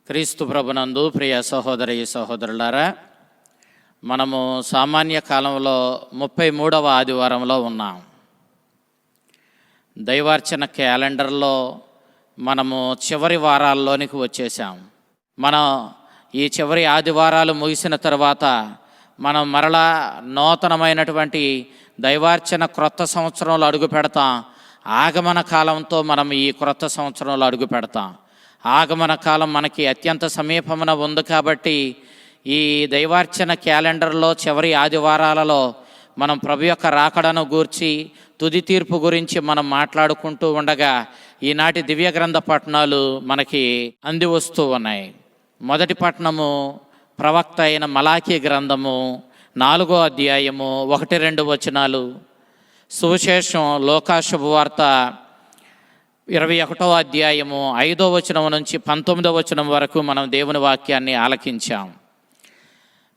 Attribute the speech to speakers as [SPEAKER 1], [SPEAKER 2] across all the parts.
[SPEAKER 1] క్రీస్తు ప్రభునందు ప్రియ సహోదరి సహోదరులారా, మనము సామాన్య కాలంలో 33వ ఆదివారంలో ఉన్నాం. దైవార్చన క్యాలెండర్లో మనము చివరి వారాల్లోనికి వచ్చేసాం. మనం ఈ చివరి ఆదివారాలు ముగిసిన తర్వాత మనం మరలా నూతనమైనటువంటి దైవార్చన క్రొత్త సంవత్సరంలో అడుగు పెడతాం. ఆగమన కాలంతో మనం ఈ క్రొత్త సంవత్సరంలో అడుగు పెడతాం. ఆగమన కాలం మనకి అత్యంత సమీపమున ఉంది కాబట్టి ఈ దైవార్చన క్యాలెండర్లో చివరి ఆదివారాలలో మనం ప్రభు యొక్క రాకడను గూర్చి, తుది తీర్పు గురించి మనం మాట్లాడుకుంటూ ఉండగా ఈనాటి దివ్య గ్రంథ పఠనాలు మనకి అంది వస్తూ ఉన్నాయి. మొదటి పఠనము ప్రవక్త అయిన మలాకీ గ్రంథము 4వ అధ్యాయము 1-2 వచనాలు. సువిశేషం లూకా శుభవార్త 21వ అధ్యాయము 5వ వచనం నుంచి 19వ వచనం వరకు మనం దేవుని వాక్యాన్ని ఆలకించాం.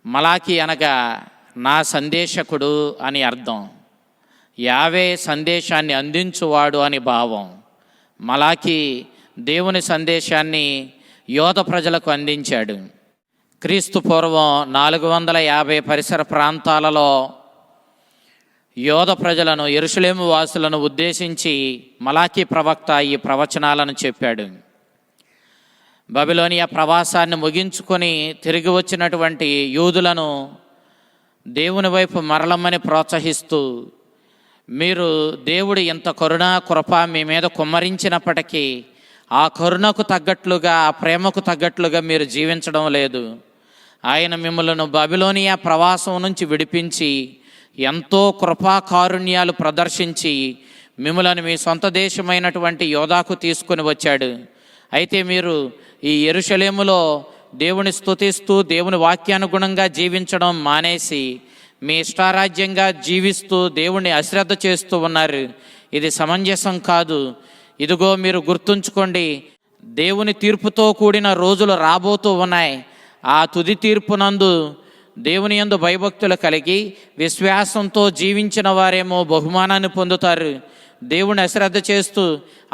[SPEAKER 1] మలాకీ అనగా నా సందేశకుడు అని అర్థం. యావే సందేశాన్ని అందించువాడు అని భావం. మలాకీ దేవుని సందేశాన్ని యోధ ప్రజలకు అందించాడు. క్రీస్తు పూర్వం 450 పరిసర ప్రాంతాలలో యోధ ప్రజలను, యెరూషలేము వాసులను ఉద్దేశించి మలాకీ ప్రవక్త ఈ ప్రవచనాలను చెప్పాడు. బబిలోనియా ప్రవాసాన్ని ముగించుకొని తిరిగి వచ్చినటువంటి యూదులను దేవుని వైపు మరలమని ప్రోత్సహిస్తూ, మీరు దేవుడు ఎంత కరుణ కృప మీ మీద కుమ్మరించినప్పటికీ ఆ కరుణకు తగ్గట్లుగా, ఆ ప్రేమకు తగ్గట్లుగా మీరు జీవించడం లేదు. ఆయన మిమ్మలను బబిలోనియా ప్రవాసం నుంచి విడిపించి ఎంతో కృపా కారుణ్యాలు ప్రదర్శించి మిమ్మలను మీ సొంత దేశమైనటువంటి యోధాకు తీసుకొని వచ్చాడు. అయితే మీరు ఈ యెరూషలేములో దేవుని స్తుతిస్తూ దేవుని వాక్యానుగుణంగా జీవించడం మానేసి మీ ఇష్టారాజ్యంగా జీవిస్తూ దేవుణ్ణి అశ్రద్ధ చేస్తూ ఉన్నారు. ఇది సమంజసం కాదు. ఇదిగో మీరు గుర్తుంచుకోండి, దేవుని తీర్పుతో కూడిన రోజులు రాబోతూ ఉన్నాయి. ఆ తుది తీర్పునందు దేవుని యందు భయభక్తులు కలిగి విశ్వాసంతో జీవించిన వారేమో బహుమానాన్ని పొందుతారు. దేవుని అశ్రద్ధ చేస్తూ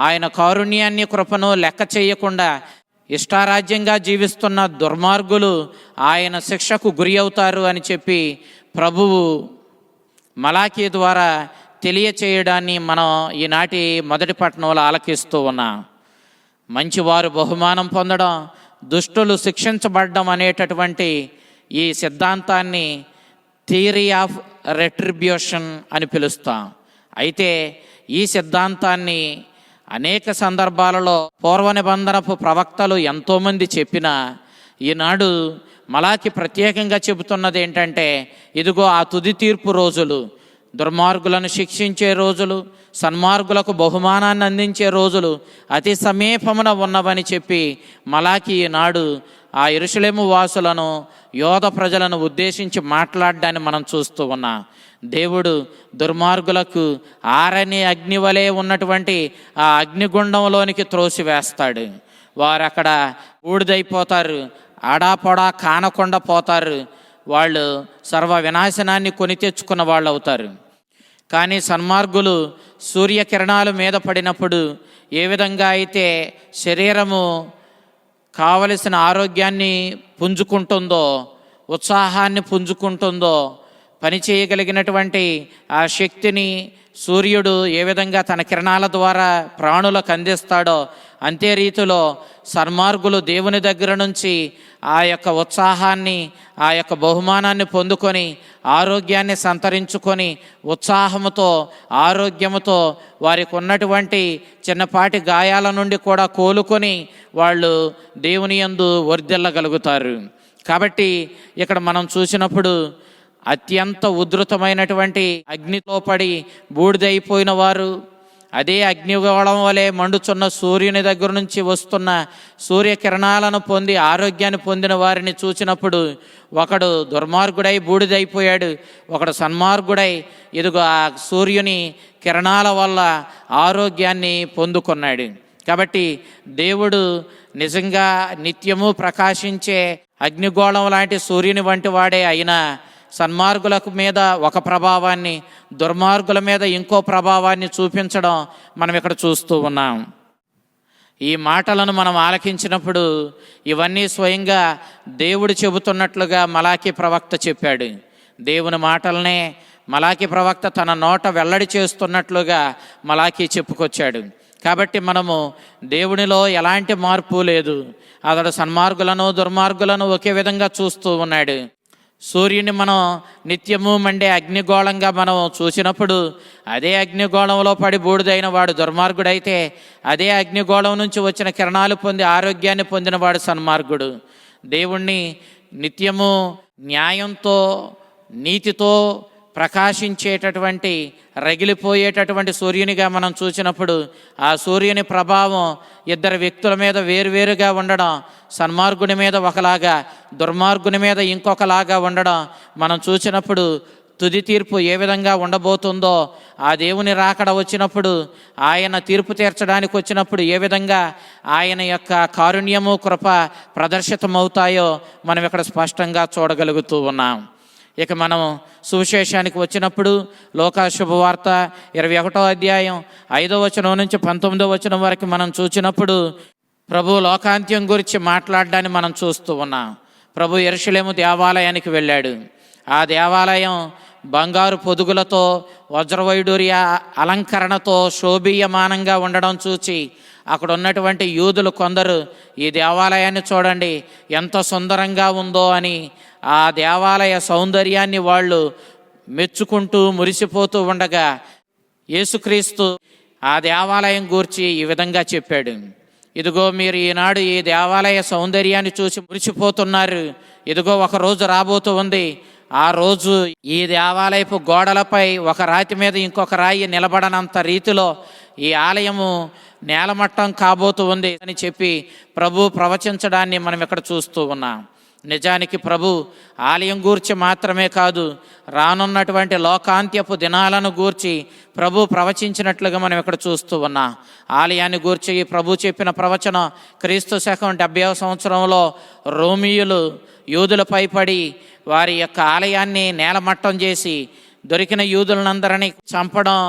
[SPEAKER 1] ఆయన కారుణ్యాన్ని, కృపను లెక్క చేయకుండా ఇష్టారాజ్యంగా జీవిస్తున్న దుర్మార్గులు ఆయన శిక్షకు గురి అవుతారు అని చెప్పి ప్రభువు మలాకీ ద్వారా తెలియచేయడాన్ని మనం ఈనాటి మొదటి పట్టణంలో ఆలకిస్తూ ఉన్నాం. మంచివారు బహుమానం పొందడం, దుష్టులు శిక్షించబడడం అనేటటువంటి ఈ సిద్ధాంతాన్ని థియరీ ఆఫ్ రెట్రిబ్యూషన్ అని పిలుస్తాం. అయితే ఈ సిద్ధాంతాన్ని అనేక సందర్భాలలో పూర్వ నిబంధనపు ప్రవక్తలు ఎంతోమంది చెప్పినా ఈనాడు మలాకి ప్రత్యేకంగా చెబుతున్నది ఏంటంటే, ఇదిగో ఆ తుది తీర్పు రోజులు, దుర్మార్గులను శిక్షించే రోజులు, సన్మార్గులకు బహుమానాన్ని అందించే రోజులు అతి సమీపమున ఉన్నవని చెప్పి మలాకి ఈనాడు ఆ యెరూషలేము వాసులను, యోధ ప్రజలను ఉద్దేశించి మాట్లాడడాన్ని మనం చూస్తూ ఉన్నాం. దేవుడు దుర్మార్గులకు ఆరని అగ్ని వలె ఉన్నటువంటి ఆ అగ్నిగుండంలోనికి త్రోసివేస్తాడు. వారు అక్కడ ఊడిదైపోతారు, ఆడాపొడా కానకుండా పోతారు. వాళ్ళు సర్వ వినాశనాన్ని కొని తెచ్చుకున్న వాళ్ళు అవుతారు. కానీ సన్మార్గులు సూర్యకిరణాలు మీద పడినప్పుడు ఏ విధంగా అయితే శరీరము కావలసిన ఆరోగ్యాన్ని పుంజుకుంటుందో, ఉత్సాహాన్ని పుంజుకుంటుందో, పని చేయగలిగినటువంటి ఆ శక్తిని సూర్యుడు ఏ విధంగా తన కిరణాల ద్వారా ప్రాణులకు అందిస్తాడో, అంతే రీతిలో సన్మార్గులు దేవుని దగ్గర నుంచి ఆ యొక్క ఉత్సాహాన్ని, ఆ యొక్క బహుమానాన్ని పొందుకొని ఆరోగ్యాన్ని సంతరించుకొని ఉత్సాహముతో, ఆరోగ్యముతో వారికి ఉన్నటువంటి చిన్నపాటి గాయాల నుండి కూడా కోలుకొని వాళ్ళు దేవుని యందు వర్ధిల్లగలుగుతారు. కాబట్టి ఇక్కడ మనం చూసినప్పుడు అత్యంత ఉధృతమైనటువంటి అగ్నితో పడి బూడిదైపోయిన వారు, అదే అగ్నిగోళం వలె మండుచున్న సూర్యుని దగ్గర నుంచి వస్తున్న సూర్యకిరణాలను పొంది ఆరోగ్యాన్ని పొందిన వారిని చూసినప్పుడు ఒకడు దుర్మార్గుడై బూడిదైపోయాడు, ఒకడు సన్మార్గుడై ఇదిగో ఆ సూర్యుని కిరణాల వల్ల ఆరోగ్యాన్ని పొందుకున్నాడు. కాబట్టి దేవుడు నిజంగా నిత్యము ప్రకాశించే అగ్నిగోళం లాంటి సూర్యుని వంటి వాడే అయినా సన్మార్గులకు మీద ఒక ప్రభావాన్ని, దుర్మార్గుల మీద ఇంకో ప్రభావాన్ని చూపించడం మనం ఇక్కడ చూస్తూ ఉన్నాం. ఈ మాటలను మనం ఆలకించినప్పుడు ఇవన్నీ స్వయంగా దేవుడు చెబుతున్నట్లుగా మలాకీ ప్రవక్త చెప్పాడు. దేవుని మాటలనే మలాకీ ప్రవక్త తన నోట వెల్లడి చేస్తున్నట్లుగా మలాకీ చెప్పుకొచ్చాడు. కాబట్టి మనము దేవునిలో ఎలాంటి మార్పు లేదు. అతడు సన్మార్గులను దుర్మార్గులను ఒకే విధంగా చూస్తూ ఉన్నాడు. సూర్యుని మనం నిత్యము మండే అగ్నిగోళంగా మనం చూసినప్పుడు అదే అగ్నిగోళంలో పడి బూడిదైన వాడు దుర్మార్గుడైతే, అదే అగ్నిగోళం నుంచి వచ్చిన కిరణాలు పొంది ఆరోగ్యాన్ని పొందినవాడు సన్మార్గుడు. దేవుణ్ణి నిత్యము న్యాయంతో నీతితో ప్రకాశించేటటువంటి రగిలిపోయేటటువంటి సూర్యునిగా మనం చూసినప్పుడు ఆ సూర్యుని ప్రభావం ఇద్దరు వ్యక్తుల మీద వేరువేరుగా ఉండడం, సన్మార్గుని మీద ఒకలాగా దుర్మార్గుని మీద ఇంకొకలాగా ఉండడం మనం చూసినప్పుడు తుది తీర్పు ఏ విధంగా ఉండబోతుందో, ఆ దేవుని రాకడ వచ్చినప్పుడు, ఆయన తీర్పు తీర్చడానికి వచ్చినప్పుడు ఏ విధంగా ఆయన యొక్క కారుణ్యము కృప ప్రదర్శితమవుతాయో మనం ఇక్కడ స్పష్టంగా చూడగలుగుతూ ఉన్నాం. ఇక మనం సువిశేషానికి వచ్చినప్పుడు లోకా శుభవార్త 21వ అధ్యాయం 5వ వచనం నుంచి 19వ వచనం వరకు మనం చూసినప్పుడు ప్రభు లోకాంత్యం గురించి మాట్లాడడాన్ని మనం చూస్తూ ఉన్నాం. ప్రభు యెరూషలేము దేవాలయానికి వెళ్ళాడు. ఆ దేవాలయం బంగారు పొదుగులతో వజ్రవైడూర్య అలంకరణతో శోభీయమానంగా ఉండడం చూచి అక్కడ ఉన్నటువంటి యూదులు కొందరు ఈ దేవాలయాన్ని చూడండి ఎంత సుందరంగా ఉందో అని ఆ దేవాలయ సౌందర్యాన్ని వాళ్ళు మెచ్చుకుంటూ మురిసిపోతూ ఉండగా యేసుక్రీస్తు ఆ దేవాలయం గూర్చి ఈ విధంగా చెప్పాడు. ఇదిగో మీరు ఈనాడు ఈ దేవాలయ సౌందర్యాన్ని చూసి మురిసిపోతున్నారు. ఇదిగో ఒక రోజు రాబోతూ ఉంది. ఆ రోజు ఈ దేవాలయపు గోడలపై ఒక రాతి మీద ఇంకొక రాయి నిలబడనంత రీతిలో ఈ ఆలయము నేలమట్టం కాబోతూ ఉంది అని చెప్పి ప్రభు ప్రవచించడాన్ని మనం ఇక్కడ చూస్తూ ఉన్నాం. నిజానికి ప్రభు ఆలయం గూర్చి మాత్రమే కాదు, రానున్నటువంటి లోకాంత్యపు దినాలను గూర్చి ప్రభు ప్రవచించినట్లుగా మనం ఇక్కడ చూస్తూ ఉన్నాం. ఆలయాన్ని గూర్చి ప్రభు చెప్పిన ప్రవచనం క్రీస్తు శకం 70వ సంవత్సరంలో రోమియులు యూదులపై పడి వారి యొక్క ఆలయాన్ని నేలమట్టం చేసి దొరికిన యూదులందరినీ చంపడం,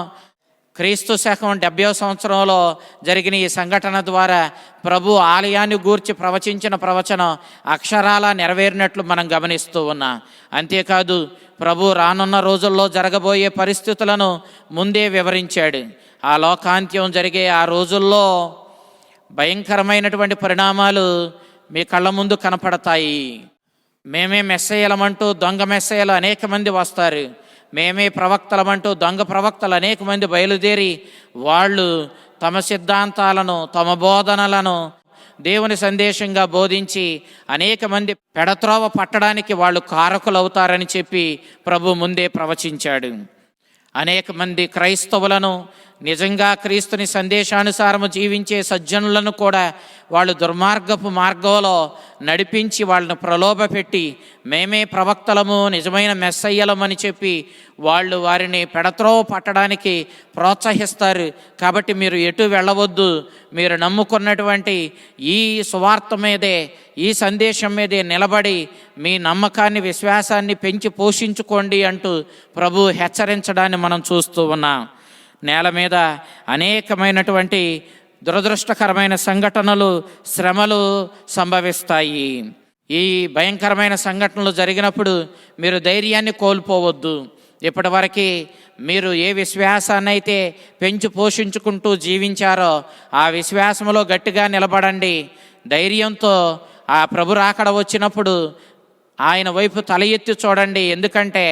[SPEAKER 1] క్రీస్తు శకం 70వ సంవత్సరంలో జరిగిన ఈ సంఘటన ద్వారా ప్రభు ఆలయాన్ని గూర్చి ప్రవచించిన ప్రవచనం అక్షరాలా నెరవేరినట్లు మనం గమనిస్తూ ఉన్నాం. అంతేకాదు ప్రభు రానున్న రోజుల్లో జరగబోయే పరిస్థితులను ముందే వివరించాడు. ఆ లోకాంత్యం జరిగే ఆ రోజుల్లో భయంకరమైనటువంటి పరిణామాలు మీ కళ్ళ ముందు కనపడతాయి. మేమే మెస్సయ్యలమంటూ దొంగ మెస్సయ్యలు అనేక మంది వస్తారు. మేమే ప్రవక్తలమంటూ దొంగ ప్రవక్తలు అనేక మంది బయలుదేరి వాళ్ళు తమ సిద్ధాంతాలను తమ బోధనలను దేవుని సందేశంగా బోధించి అనేక మంది పెడత్రోవ పట్టడానికి వాళ్ళు కారకులవుతారని చెప్పి ప్రభు ముందే ప్రవచించాడు. అనేక మంది క్రైస్తవులను నిజంగా క్రీస్తుని సందేశానుసారము జీవించే సజ్జనులను కూడా వాళ్ళు దుర్మార్గపు మార్గంలో నడిపించి వాళ్ళను ప్రలోభపెట్టి మేమే ప్రవక్తలము నిజమైన మెస్సయ్యలమని చెప్పి వాళ్ళు వారిని పెడత్రోవ పట్టడానికి ప్రోత్సహిస్తారు. కాబట్టి మీరు ఎటు వెళ్ళవద్దు, మీరు నమ్ముకున్నటువంటి ఈ సువార్త మీదే ఈ సందేశం మీదే నిలబడి మీ నమ్మకాన్ని విశ్వాసాన్ని పెంచి పోషించుకోండి అంటూ ప్రభు హెచ్చరించడాన్ని మనం చూస్తూ ఉన్నాం. నేల మీద అనేకమైనటువంటి దురదృష్టకరమైన సంఘటనలు శ్రమలు సంభవిస్తాయి. ఈ భయంకరమైన సంఘటనలు జరిగినప్పుడు మీరు ధైర్యాన్ని కోల్పోవద్దు. ఇప్పటివరకు మీరు ఏ విశ్వాసాన్ని అయితే పెంచి పోషించుకుంటూ జీవించారో ఆ విశ్వాసంలో గట్టిగా నిలబడండి. ధైర్యంతో ఆ ప్రభు రాకడ వచ్చినప్పుడు ఆయన వైపు తల ఎత్తి చూడండి. ఎందుకంటే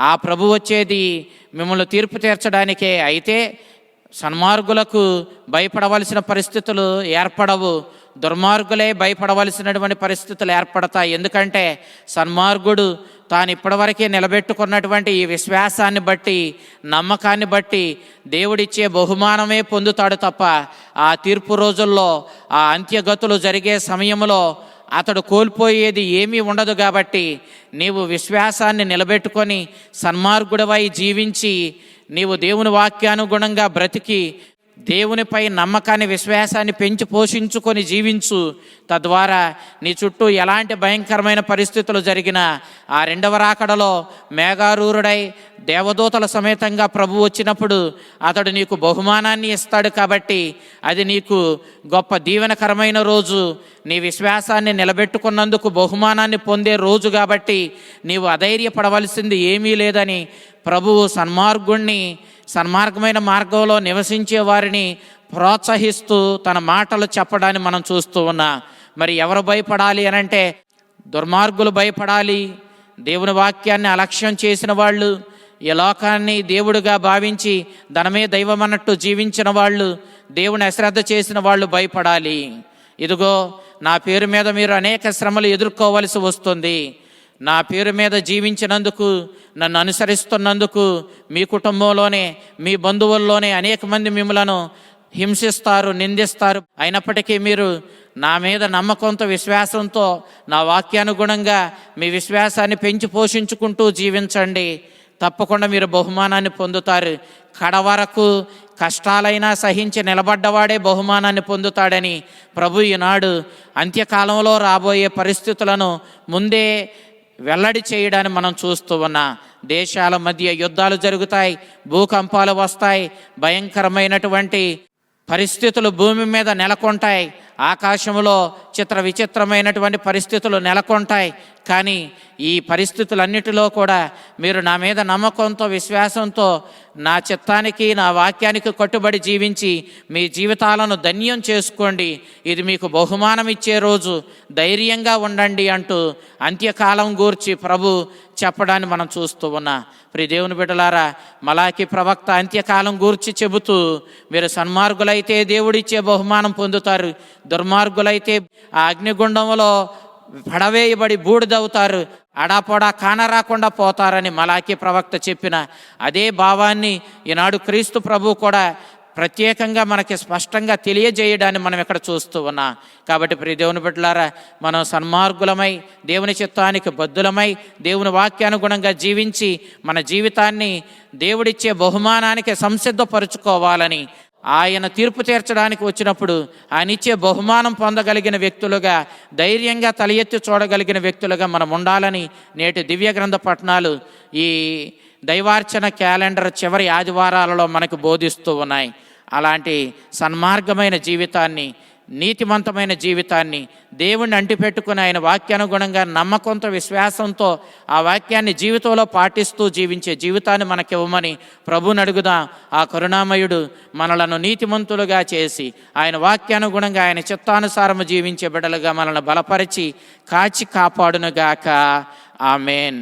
[SPEAKER 1] ఆ ప్రభు వచ్చేది మిమ్మల్ని తీర్పు తీర్చడానికే. అయితే సన్మార్గులకు భయపడవలసిన పరిస్థితులు ఏర్పడవు, దుర్మార్గులే భయపడవలసినటువంటి పరిస్థితులు ఏర్పడతాయి. ఎందుకంటే సన్మార్గుడు తాను ఇప్పటివరకే నిలబెట్టుకున్నటువంటి ఈ విశ్వాసాన్ని బట్టి నమ్మకాన్ని బట్టి దేవుడిచ్చే బహుమానమే పొందుతాడు తప్ప ఆ తీర్పు రోజుల్లో ఆ అంత్యగతులు జరిగే సమయంలో అతడు కోల్పోయేది ఏమీ ఉండదు. కాబట్టి నీవు విశ్వాసాన్ని నిలబెట్టుకొని సన్మార్గుడివై జీవించి నీవు దేవుని వాక్యానుగుణంగా బ్రతికి దేవునిపై నమ్మకాన్ని, విశ్వాసాన్ని పెంచి పోషించుకొని జీవించు. తద్వారా నీ చుట్టూ ఎలాంటి భయంకరమైన పరిస్థితులు జరిగినా ఆ రెండవ రాకడలో మేఘారూరుడై దేవదూతల సమేతంగా ప్రభు వచ్చినప్పుడు అతడు నీకు బహుమానాన్ని ఇస్తాడు. కాబట్టి అది నీకు గొప్ప దీవెనకరమైన రోజు. నీ విశ్వాసాన్ని నిలబెట్టుకున్నందుకు బహుమానాన్ని పొందే రోజు. కాబట్టి నీవు అధైర్యపడవలసింది ఏమీ లేదని ప్రభువు సన్మార్గమైన మార్గంలో నివసించే వారిని ప్రోత్సహిస్తూ తన మాటలు చెప్పడాన్ని మనం చూస్తూ ఉన్నాం. మరి ఎవరు భయపడాలి అనంటే దుర్మార్గులు భయపడాలి. దేవుని వాక్యాన్ని అలక్ష్యం చేసిన వాళ్ళు, ఈ లోకాన్ని దేవుడిగా భావించి ధనమే దైవం అన్నట్టు జీవించిన వాళ్ళు, దేవుని అశ్రద్ధ చేసిన వాళ్ళు భయపడాలి. ఇదిగో నా పేరు మీద మీరు అనేక శ్రమలు ఎదుర్కోవలసి వస్తుంది. నా పేరు మీద జీవించినందుకు, నన్ను అనుసరిస్తున్నందుకు మీ కుటుంబంలోనే, మీ బంధువుల్లోనే అనేక మంది మిమ్మలను హింసిస్తారు, నిందిస్తారు. అయినప్పటికీ మీరు నా మీద నమ్మకంతో, విశ్వాసంతో, నా వాక్యానుగుణంగా మీ విశ్వాసాన్ని పెంచి పోషించుకుంటూ జీవించండి. తప్పకుండా మీరు బహుమానాన్ని పొందుతారు. కడవరకు కష్టాలైనా సహించి నిలబడ్డవాడే బహుమానాన్ని పొందుతాడని ప్రభు ఈనాడు అంత్యకాలంలో రాబోయే పరిస్థితులను ముందే వెల్లడి చేయడాన్ని మనం చూస్తూ ఉన్నాం. దేశాల మధ్య యుద్ధాలు జరుగుతాయి, భూకంపాలు వస్తాయి, భయంకరమైనటువంటి పరిస్థితులు భూమి మీద నెలకొంటాయి, ఆకాశంలో విచిత్రమైనటువంటి పరిస్థితులు నెలకొంటాయి. కానీ ఈ పరిస్థితులన్నిటిలో కూడా మీరు నా మీద నమ్మకంతో, విశ్వాసంతో, నా చిత్తానికి, నా వాక్యానికి కట్టుబడి జీవించి మీ జీవితాలను ధన్యం చేసుకోండి. ఇది మీకు బహుమానం ఇచ్చే రోజు, ధైర్యంగా ఉండండి అంటూ అంత్యకాలం గూర్చి ప్రభు చెప్పడాన్ని మనం చూస్తూ ఉన్నాం. ప్రియ దేవుని బిడ్డలారా, మలాకి ప్రవక్త అంత్యకాలం గూర్చి చెబుతూ, మీరు సన్మార్గులైతే దేవుడిచ్చే బహుమానం పొందుతారు, దుర్మార్గులైతే ఆ అగ్నిగుండంలో పడవేయబడి బూడిదవుతారు, అడాపోడా కానరాకుండా పోతారని మలాకి ప్రవక్త చెప్పిన అదే భావాన్ని ఈనాడు క్రీస్తు ప్రభు కూడా ప్రత్యేకంగా మనకి స్పష్టంగా తెలియజేయడాన్ని మనం ఇక్కడ చూస్తూ ఉన్నాం. కాబట్టి ప్రియ దేవుని బిడ్డలారా, మనం సన్మార్గులమై, దేవుని చిత్తానికి బద్ధులమై, దేవుని వాక్యానుగుణంగా జీవించి మన జీవితాన్ని దేవుడిచ్చే బహుమానానికి సంసిద్ధపరుచుకోవాలని, ఆయన తీర్పు తీర్చడానికి వచ్చినప్పుడు ఆయన ఇచ్చే బహుమానం పొందగలిగిన వ్యక్తులుగా, ధైర్యంగా తల ఎత్తి చూడగలిగిన వ్యక్తులుగా మనం ఉండాలని నేటి దివ్య గ్రంథ పఠనాలు ఈ దైవార్చన క్యాలెండర్ చివరి ఆదివారాలలో మనకు బోధిస్తూ ఉన్నాయి. అలాంటి సన్మార్గమైన జీవితాన్ని, నీతిమంతమైన జీవితాన్ని దేవుణ్ణి అంటిపెట్టుకుని ఆయన వాక్యానుగుణంగా నమ్మకంతో, విశ్వాసంతో ఆ వాక్యాన్ని జీవితంలో పాటిస్తూ జీవించే జీవితాన్ని మనకివ్వమని ప్రభువుని అడుగుదాం. ఆ కరుణామయుడు మనలను నీతిమంతులుగా చేసి ఆయన వాక్యానుగుణంగా, ఆయన చిత్తానుసారము జీవించే బిడ్డలుగా మనల్ని బలపరిచి కాచి కాపాడునుగాక. ఆమేన్.